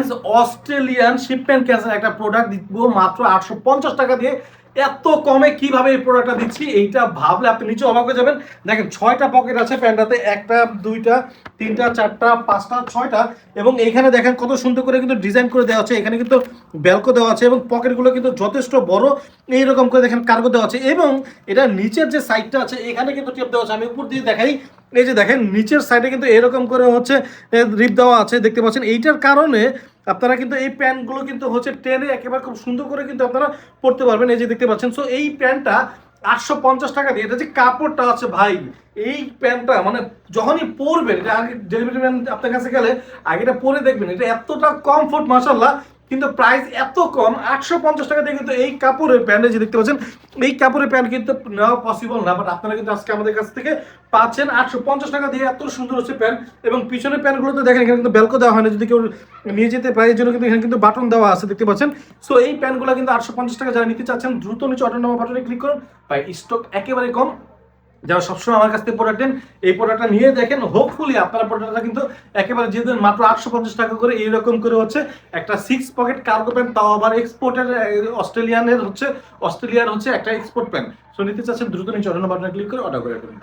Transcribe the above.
Friends, Australian shipment cancel একটা product দিব মাত্র 850 টাকা দিয়ে। এত কমে কিভাবে এই প্রোডাক্টটা দিচ্ছি এইটা ভাবলে আপনি নিচে অবাক হয়ে যাবেন। দেখেন 6টা পকেট আছে প্যান্টটাতে, 1টা 2টা 3টা 4টা 5টা 6টা, এবং এইখানে দেখেন কত সুন্দর করে কিন্তু ডিজাইন করে দেওয়া আছে। এখানে কিন্তু বেলকো দেওয়া আছে এবং পকেটগুলো কিন্তু যথেষ্ট বড়, এইরকম করে দেখেন কার্গো দেওয়া আছে। এবং এটা নিচের যে সাইডটা আছে এখানে কিন্তু টেপ দেওয়া আছে। আমি উপর দিয়ে দেখাই, এই যে দেখেন নিচের সাইডে কিন্তু এরকম করে হচ্ছে রিপ দেওয়া আছে, দেখতে পাচ্ছেন। এইটার কারণে আপনারা কিন্তু এই প্যান্টগুলো কিন্তু হচ্ছে টেনে একেবারে খুব সুন্দর করে কিন্তু আপনারা পরতে পারবেন, এই যে দেখতে পাচ্ছেন। সো এই প্যান্টটা 850 টাকা দিয়ে, এটা যে কাপড়টা আছে ভাই, এই প্যান্টটা মানে যখনই পরবেন, এটা আগে ডেলিভারি ম্যান আপনার কাছে গেলে আগে এটা পরে দেখবেন, এটা এতটা কমফোর্ট মাশাআল্লাহ, কিন্তু প্রাইস এত কম 850 টাকা দিয়ে কিন্তু এই কাপড়ের প্যান্ট, যে দেখতে পাচ্ছেন এই কাপড়ের প্যান্ট কিন্তু নেওয়া পসিবল না। বাট আপনারা কিন্তু আজকে আমাদের কাছ থেকে পাচ্ছেন 850 টাকা দিয়ে এত সুন্দর হচ্ছে প্যান্ট। এবং পিছনের প্যান্টগুলোতে দেখেন এখানে কিন্তু বেলকো দেওয়া হয় না, যদি কেউ নিয়ে যেতে পারে এই জন্য কিন্তু এখানে কিন্তু বাটন দেওয়া আছে, দেখতে পাচ্ছেন। সো এই প্যান্টগুলো কিন্তু 850 টাকা, যারা নিতে চাচ্ছেন দ্রুত নিচে অর্ডার নাম্বার বাটনে ক্লিক করুন। ভাই স্টক একেবারে কম, যারা সবসময় আমার কাছ থেকে প্রোডাক্ট নেন এই প্রোডাক্টটা নিয়ে দেখেন, হোপফুলি আপনারা প্রোডাক্টটা কিন্তু একেবারে দিয়ে দেন মাত্র 850 টাকা করে। এইরকম করে হচ্ছে একটা 6 পকেট কার্গো প্যান্ট, তাও আবার এক্সপোর্টের, অস্ট্রেলিয়ার হচ্ছে একটা এক্সপোর্ট প্যান্ট। সো নিতে চাচ্ছেন দ্রুত নিচে অর্ডার বাটনে ক্লিক করে অর্ডার করে দেবেন।